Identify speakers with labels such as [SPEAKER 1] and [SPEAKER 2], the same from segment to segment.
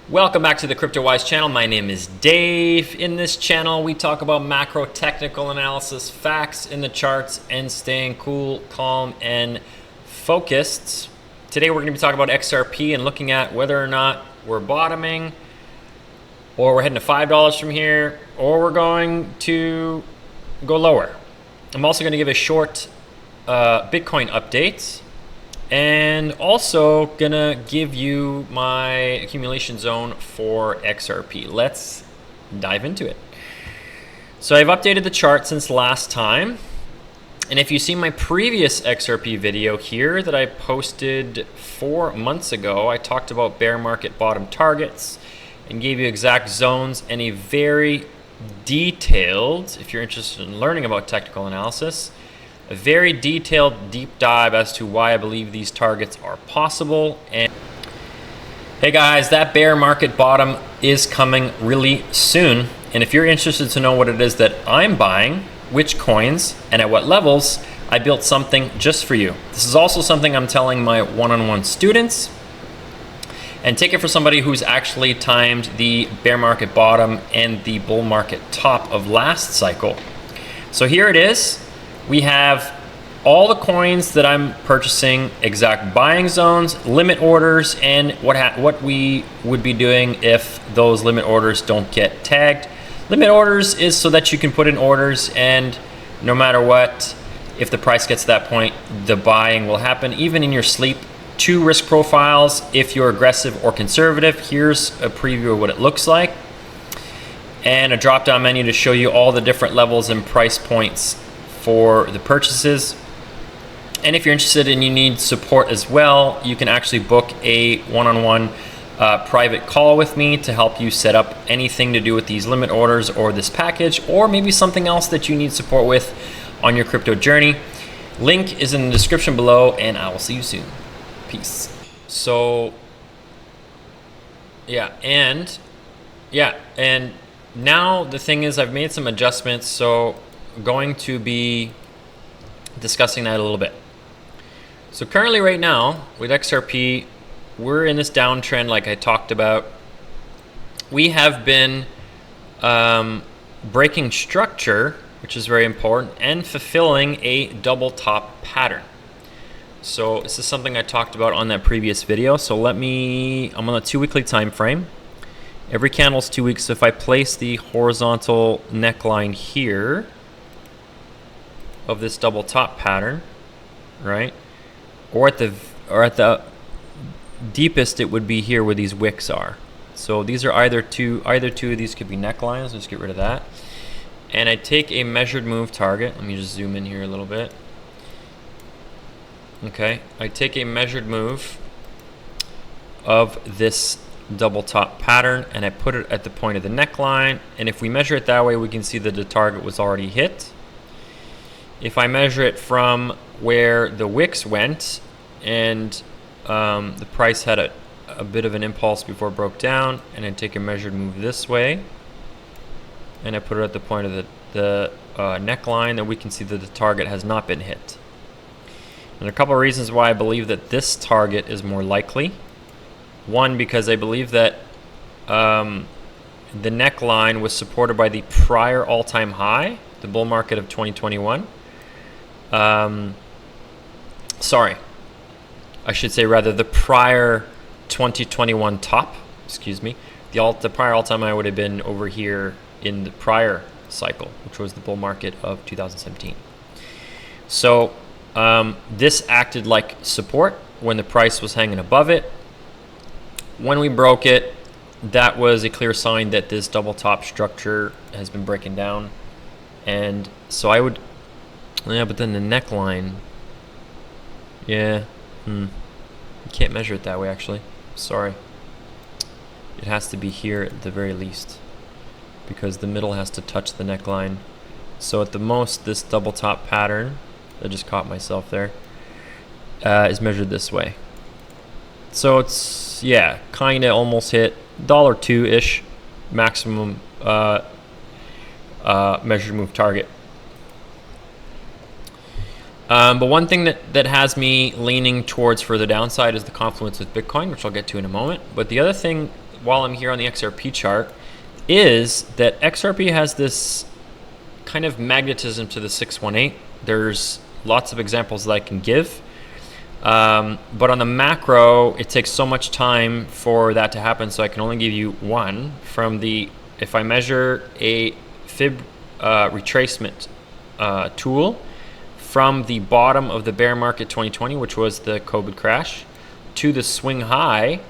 [SPEAKER 1] Welcome back to the CryptoWise channel. My name is Dave. In this channel, we talk about macro technical analysis, facts in the charts, and staying cool, calm, and focused. Today, we're going to be talking about XRP and looking at whether or not we're bottoming, or we're heading to $5 from here, or we're going to go lower. I'm also going to give a short Bitcoin update. And also gonna give you my accumulation zone for XRP. Let's dive into it. So I've updated the chart since last time. And if you see my previous XRP video here that I posted 4 months ago, I talked about bear market bottom targets and gave you exact zones and a very detailed, if you're interested in learning about technical analysis, a very detailed deep dive as to why I believe these targets are possible. And hey guys, that bear market bottom is coming really soon. And if you're interested to know what it is that I'm buying, which coins, and at what levels, I built something just for you. This is also something I'm telling my one-on-one students. And take it for somebody who's actually timed the bear market bottom and the bull market top of last cycle. So here it is. We have all the coins that I'm purchasing, exact buying zones, limit orders, and what we would be doing if those limit orders don't get tagged. Limit orders is so that you can put in orders, and no matter what, if the price gets to that point, the buying will happen even in your sleep. 2 risk profiles if you're aggressive or conservative. Here's a preview of what it looks like, and a drop-down menu to show you all the different levels and price points for the purchases. And if you're interested and you need support as well, you can actually book a one-on-one private call with me to help you set up anything to do with these limit orders or this package, or maybe something else that you need support with on your crypto journey. Link is in the description below, and I will see you soon. Peace. So and now the thing is, I've made some adjustments, so going to be discussing that a little bit. So currently right now with XRP, we're in this downtrend like I talked about. We have been breaking structure, which is very important, and fulfilling a double top pattern. So this is something I talked about on that previous video. So I'm on a 2-weekly time frame. Every candle is 2 weeks. So if I place the horizontal neckline here of this double top pattern, right, or at the deepest, it would be here where these wicks are. So these are either two of these could be necklines. Let's get rid of that. And I take a measured move target. Let me just zoom in here a little bit. Okay, I take a measured move of this double top pattern and I put it at the point of the neckline, and if we measure it that way, we can see that the target was already hit. If I measure it from where the wicks went and the price had a bit of an impulse before it broke down, and I take a measured move this way and I put it at the point of the neckline, then we can see that the target has not been hit. And a couple of reasons why I believe that this target is more likely. One, because I believe that the neckline was supported by the prior all-time high, the bull market of 2021. Sorry, I should say rather the prior 2021 top, excuse me. The prior all-time high would have been over here in the prior cycle, which was the bull market of 2017. So this acted like support when the price was hanging above it. When we broke it, that was a clear sign that this double top structure has been breaking down. And so I would, but then the neckline, you can't measure it that way actually. Sorry. It has to be here at the very least, because the middle has to touch the neckline. So at the most, this double top pattern, I just caught myself there, is measured this way. So it's, kind of almost hit $2-ish maximum measured move target. But one thing that has me leaning towards further downside is the confluence with Bitcoin, which I'll get to in a moment. But the other thing while I'm here on the XRP chart is that XRP has this kind of magnetism to the 618. There's lots of examples that I can give. But on the macro, it takes so much time for that to happen, so I can only give you one from the, if I measure a fib retracement tool from the bottom of the bear market 2020, which was the COVID crash, to the swing high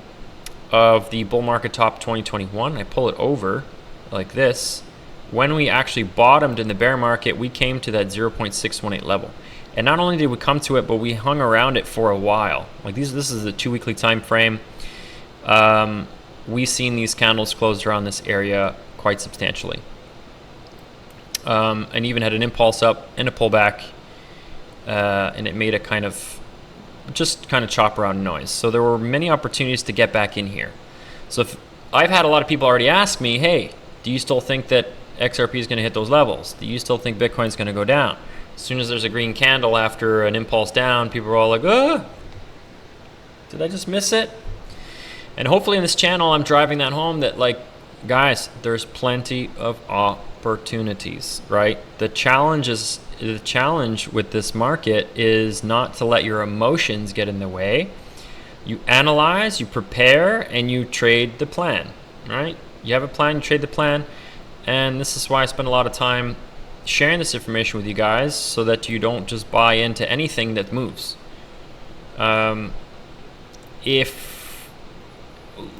[SPEAKER 1] of the bull market top 2021, I pull it over like this. When we actually bottomed in the bear market, we came to that 0.618 level. And not only did we come to it, but we hung around it for a while. Like this is a 2 weekly time frame. We've seen these candles close around this area quite substantially. And even had an impulse up and a pullback, and it made a kind of chop around noise. So there were many opportunities to get back in here. So if I've had a lot of people already ask me, hey, do you still think that XRP is going to hit those levels? Do you still think Bitcoin is going to go down? As soon as there's a green candle after an impulse down, people are all like, did I just miss it? And hopefully in this channel, I'm driving that home that, like, guys, there's plenty of opportunities, right? The challenge with this market is not to let your emotions get in the way. You analyze, you prepare, and you trade the plan, right? You have a plan, you trade the plan. And this is why I spend a lot of time sharing this information with you guys, so that you don't just buy into anything that moves.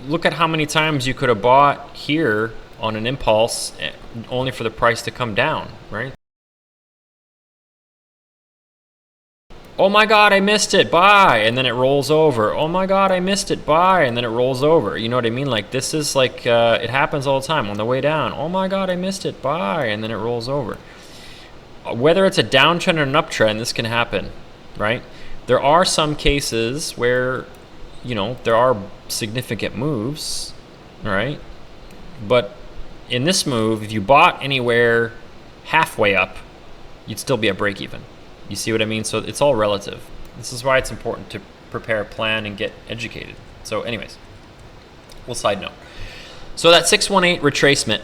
[SPEAKER 1] Look at how many times you could have bought here on an impulse only for the price to come down, right? Oh my God, I missed it, buy, and then it rolls over. Oh my God, I missed it, buy, and then it rolls over. You know what I mean? Like, this is like, it happens all the time on the way down. Oh my God, I missed it, buy, and then it rolls over. Whether it's a downtrend or an uptrend, this can happen, right? There are some cases where, you know, there are significant moves, right? But in this move, if you bought anywhere halfway up, you'd still be at break even. You see what I mean? So it's all relative. This is why it's important to prepare a plan and get educated. So anyways, we'll side note. So that 618 retracement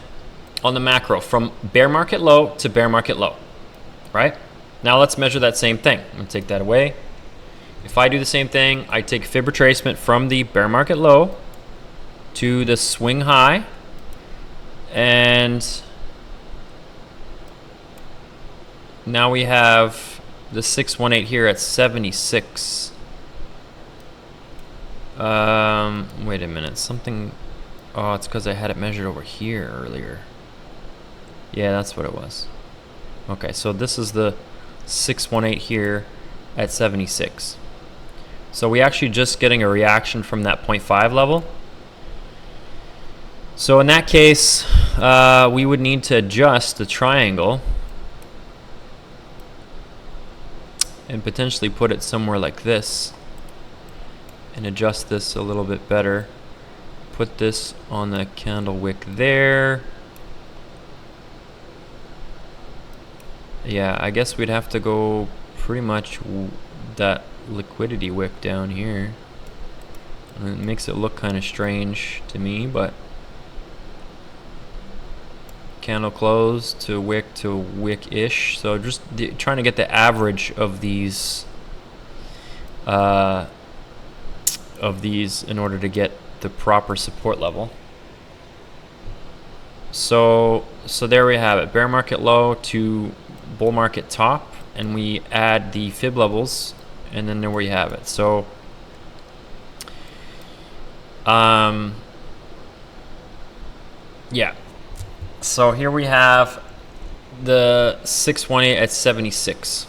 [SPEAKER 1] on the macro from bear market low to bear market low, right? Now let's measure that same thing. I'm gonna take that away. If I do the same thing, I take fib retracement from the bear market low to the swing high, and now we have the 618 here at 76. Wait a minute, something, oh, it's because I had it measured over here earlier. Yeah, that's what it was. Okay, so this is the 618 here at 76. So we actually just getting a reaction from that 0.5 level. So in that case, we would need to adjust the triangle and potentially put it somewhere like this and adjust this a little bit better. Put this on the candle wick there. Yeah, I guess we'd have to go pretty much that liquidity wick down here. And it makes it look kind of strange to me, but candle close to wick-ish. So just trying to get the average of these in order to get the proper support level. So there we have it, bear market low to bull market top, and we add the fib levels, and then there we have it. So yeah. So here we have the 618 at 76.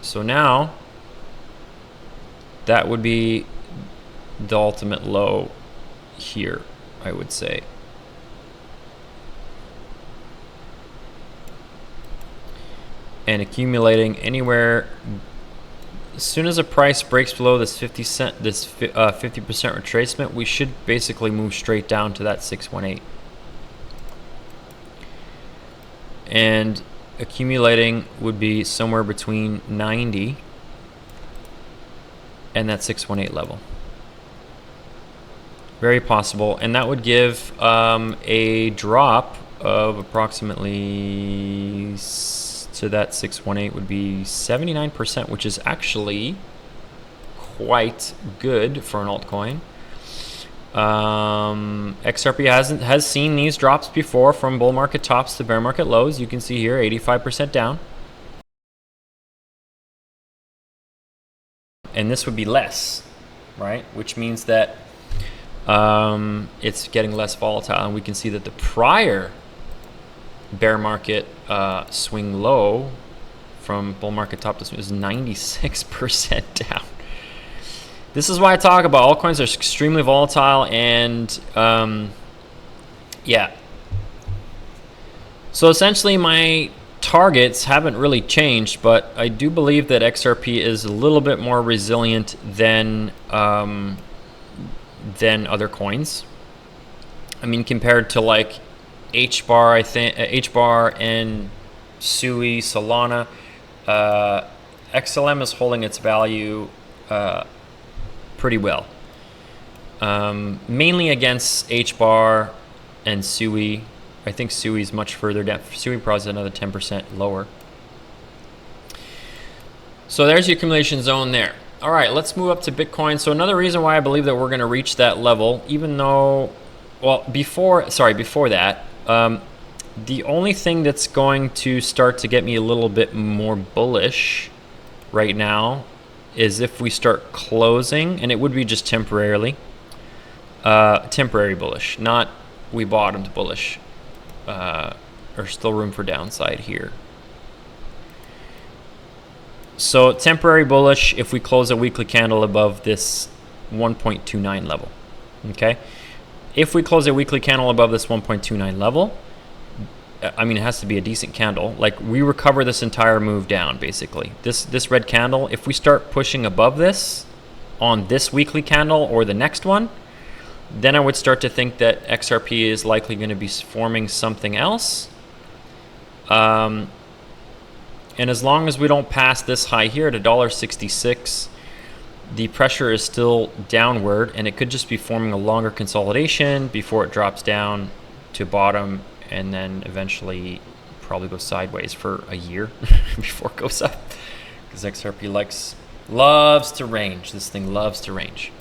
[SPEAKER 1] So now that would be the ultimate low here, I would say. And accumulating anywhere, as soon as a price breaks below this 50% retracement, we should basically move straight down to that 618. And accumulating would be somewhere between 90 and that 618 level. Very possible. And that would give a drop of approximately, to that 618 would be 79%, which is actually quite good for an altcoin. XRP has seen these drops before, from bull market tops to bear market lows. You can see here 85% down, and this would be less, right? Which means that it's getting less volatile, and we can see that the prior bear market swing low from bull market top to swing is 96% down. This is why I talk about altcoins are extremely volatile, and yeah. So essentially my targets haven't really changed, but I do believe that XRP is a little bit more resilient than other coins. I mean, compared to like HBAR, I think HBAR and SUI, Solana, XLM is holding its value pretty well, mainly against HBAR and SUI. I think SUI is much further down. SUI probably is another 10% lower. So there's the accumulation zone there. All right, let's move up to Bitcoin. So another reason why I believe that we're going to reach that level, even though, well, before that, the only thing that's going to start to get me a little bit more bullish right now is if we start closing, and it would be just temporarily, temporary bullish, not we bottomed bullish. There's still room for downside here. So temporary bullish if we close a weekly candle above this 1.29 level, okay? If we close a weekly candle above this 1.29 level, I mean, it has to be a decent candle. Like, we recover this entire move down, basically. This red candle, if we start pushing above this on this weekly candle or the next one, then I would start to think that XRP is likely going to be forming something else. And as long as we don't pass this high here at $1.66, the pressure is still downward, and it could just be forming a longer consolidation before it drops down to bottom, and then eventually probably go sideways for a year before it goes up, because XRP loves to range. This thing loves to range.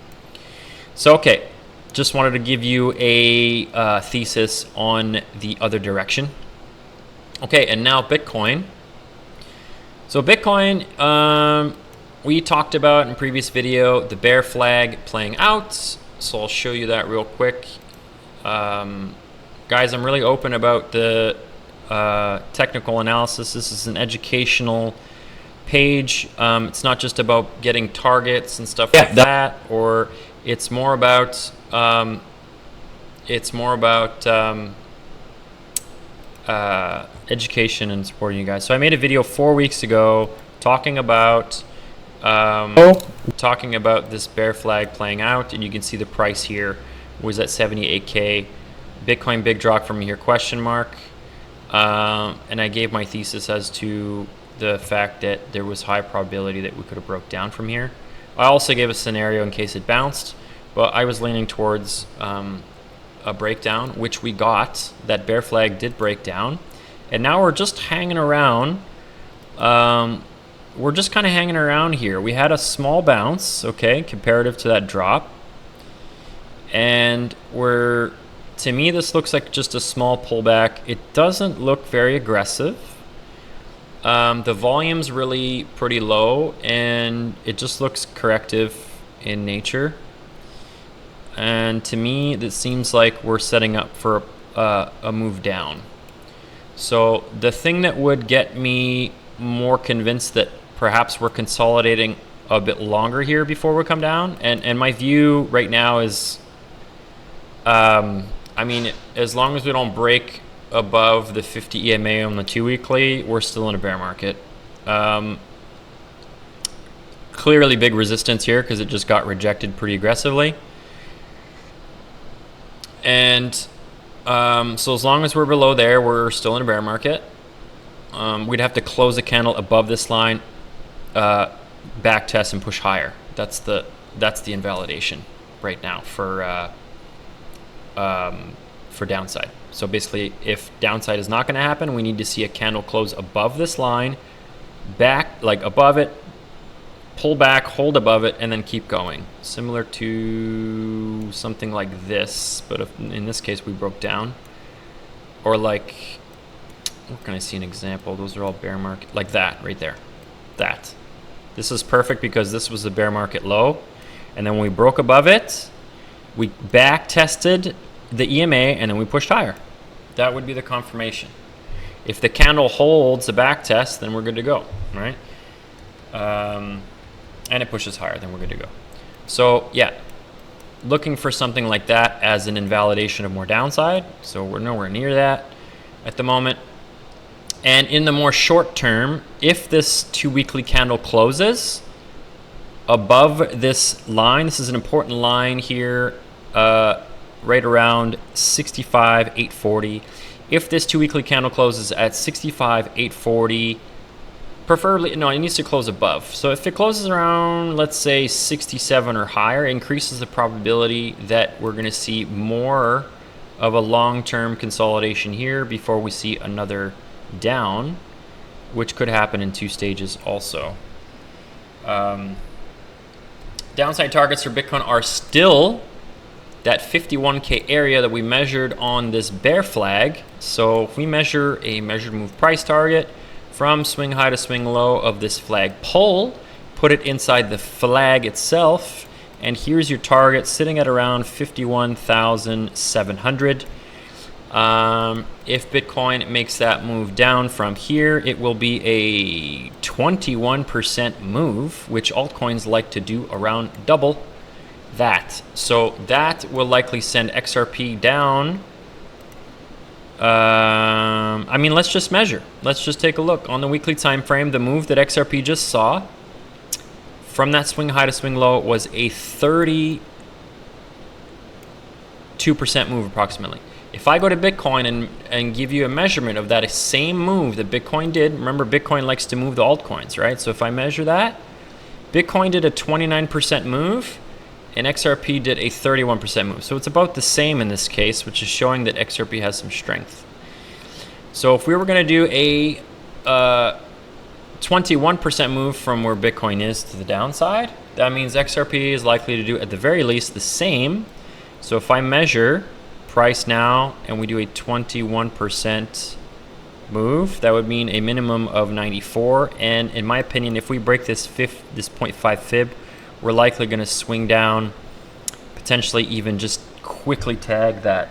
[SPEAKER 1] So okay, just wanted to give you a thesis on the other direction. Okay, and now Bitcoin. So Bitcoin, we talked about in previous video the bear flag playing out, so I'll show you that real quick. Guys, I'm really open about the technical analysis. This is an educational page. It's not just about getting targets and stuff like that, or it's more about education and supporting you guys. So I made a video 4 weeks ago talking about this bear flag playing out, and you can see the price here was at 78K. Bitcoin big drop from here, question mark. And I gave my thesis as to the fact that there was high probability that we could have broke down from here. I also gave a scenario in case it bounced, but I was leaning towards a breakdown, which we got. That bear flag did break down, and now we're just hanging around. We're just kind of hanging around here. We had a small bounce, okay, comparative to that drop, and to me, this looks like just a small pullback. It doesn't look very aggressive. The volume's really pretty low, and it just looks corrective in nature. And to me, this seems like we're setting up for a move down. So the thing that would get me more convinced that perhaps we're consolidating a bit longer here before we come down, and my view right now is, I mean, as long as we don't break above the 50 EMA on the 2-weekly, we're still in a bear market. Clearly big resistance here because it just got rejected pretty aggressively. And so as long as we're below there, we're still in a bear market. We'd have to close a candle above this line, back test and push higher. That's the invalidation right now for for downside. So basically, if downside is not going to happen, we need to see a candle close above this line, back, like above it, pull back, hold above it, and then keep going. Similar to something like this, but if, in this case, we broke down. Or like, where can I see an example? Those are all bear market, like that right there. That. This is perfect because this was the bear market low. And then when we broke above it, we back tested the EMA and then we pushed higher. That would be the confirmation. If the candle holds the back test, then we're good to go, right? And it pushes higher, then we're good to go. So yeah, looking for something like that as an invalidation of more downside. So we're nowhere near that at the moment. And in the more short term, if this 2 weekly candle closes above this line, this is an important line here, right around 65,840. If this 2 weekly candle closes at 65,840, preferably, no, it needs to close above. So if it closes around, let's say 67 or higher, it increases the probability that we're going to see more of a long-term consolidation here before we see another down, which could happen in 2 stages also. Downside targets for Bitcoin are still that 51K area that we measured on this bear flag. So if we measure a measured move price target from swing high to swing low of this flag pole, put it inside the flag itself, and here's your target sitting at around 51,700. If Bitcoin makes that move down from here, it will be a 21% move, which altcoins like to do around double that. So that will likely send XRP down. I mean, let's just measure. Let's just take a look on the weekly time frame. The move that XRP just saw from that swing high to swing low was a 32% move approximately. If I go to Bitcoin and give you a measurement of that same move that Bitcoin did, remember Bitcoin likes to move the altcoins, right? So if I measure that, Bitcoin did a 29% move and XRP did a 31% move. So it's about the same in this case, which is showing that XRP has some strength. So if we were going to do a 21% move from where Bitcoin is to the downside, that means XRP is likely to do at the very least the same. So if I measure price now and we do a 21% move, that would mean a minimum of 94. And in my opinion, if we break this 0.5 fib, we're likely going to swing down, potentially even just quickly tag that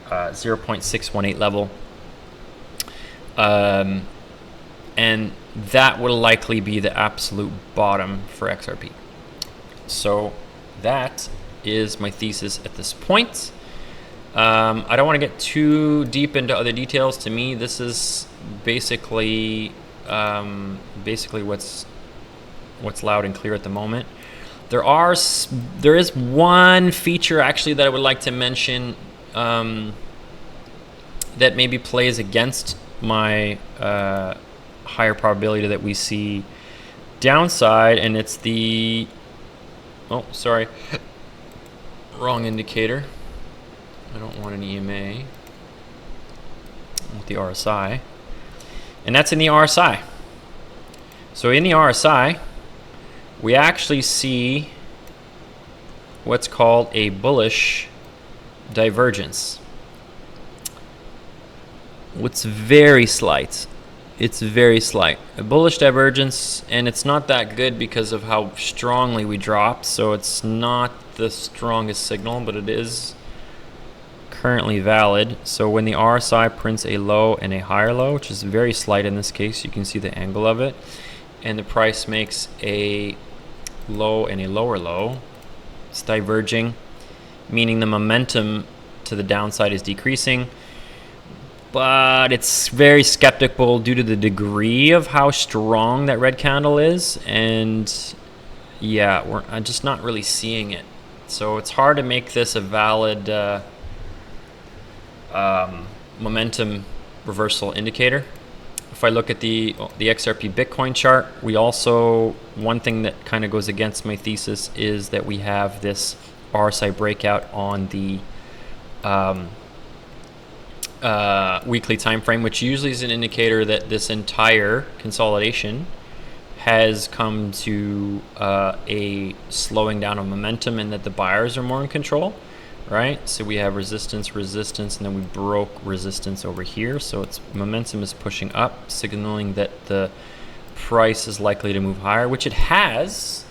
[SPEAKER 1] 0.618 level. And that will likely be the absolute bottom for XRP. So that is my thesis at this point. I don't want to get too deep into other details. To me, this is basically what's loud and clear at the moment. There is one feature actually that I would like to mention that maybe plays against my higher probability that we see downside, and it's the wrong indicator. I don't want an EMA. I want the RSI, and that's in the RSI. So in the RSI, we actually see what's called a bullish divergence. It's very slight. It's very slight. A bullish divergence, and it's not that good because of how strongly we dropped. So it's not the strongest signal, but it is currently valid. So when the RSI prints a low and a higher low, which is very slight in this case, you can see the angle of it, and the price makes a low and a lower low, it's diverging, meaning the momentum to the downside is decreasing. But it's very skeptical due to the degree of how strong that red candle is, and yeah, I'm just not really seeing it. So it's hard to make this a valid momentum reversal indicator. If I look at the XRP Bitcoin chart, we also, one thing that kind of goes against my thesis is that we have this RSI breakout on the weekly time frame, which usually is an indicator that this entire consolidation has come to a slowing down of momentum and that the buyers are more in control, right? So we have resistance, resistance, and then we broke resistance over here. So its momentum is pushing up, signaling that the price is likely to move higher, which it has.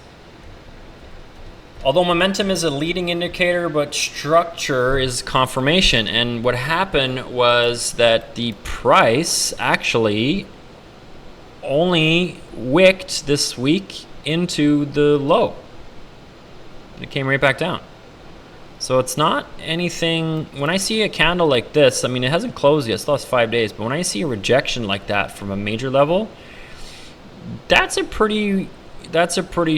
[SPEAKER 1] Although momentum is a leading indicator, but structure is confirmation. And what happened was that the price actually only wicked this week into the low. It came right back down. So it's not anything. When I see a candle like this, I mean, it hasn't closed yet, still has 5 days, but when I see a rejection like that from a major level, that's a pretty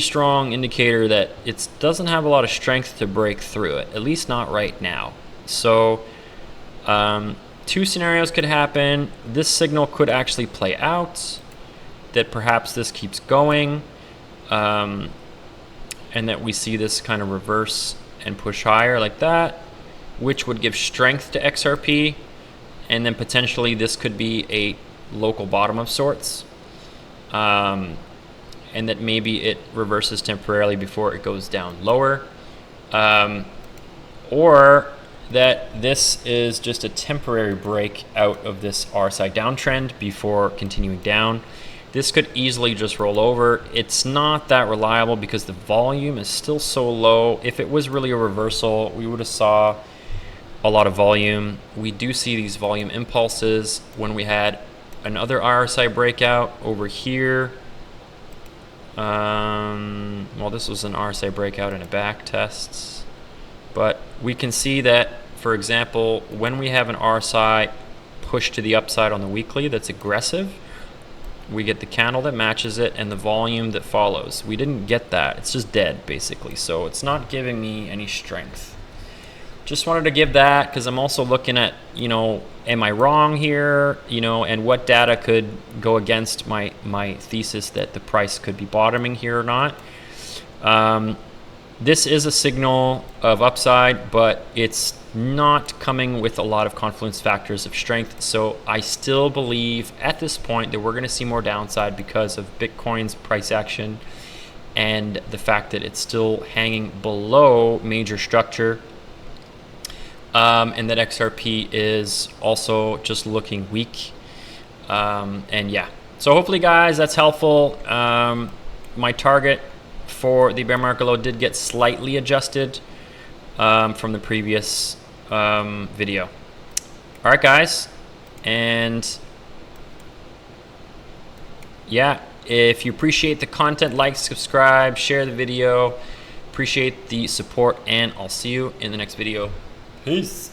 [SPEAKER 1] strong indicator that it doesn't have a lot of strength to break through it, at least not right now. So two scenarios could happen. This signal could actually play out, that perhaps this keeps going, and that we see this kind of reverse and push higher like that, which would give strength to XRP, and then potentially this could be a local bottom of sorts, and that maybe it reverses temporarily before it goes down lower, or that this is just a temporary break out of this RSI downtrend before continuing down. This could easily just roll over. It's not that reliable because the volume is still so low. If it was really a reversal, we would have saw a lot of volume. We do see these volume impulses when we had another RSI breakout over here. Well, this was an RSI breakout and a back test. But we can see that, for example, when we have an RSI push to the upside on the weekly that's aggressive, we get the candle that matches it and the volume that follows. We didn't get that. It's just dead, basically. So it's not giving me any strength. Just wanted to give that because I'm also looking at, am I wrong here? And what data could go against my thesis that the price could be bottoming here or not. This is a signal of upside, but it's not coming with a lot of confluence factors of strength. So I still believe at this point that we're going to see more downside because of Bitcoin's price action and the fact that it's still hanging below major structure, and that XRP is also just looking weak. And yeah, so hopefully, guys, that's helpful. My target for the bear market low did get slightly adjusted from the previous video. All right, guys, and yeah, if you appreciate the content, like, subscribe, share the video. Appreciate the support, and I'll see you in the next video. Peace.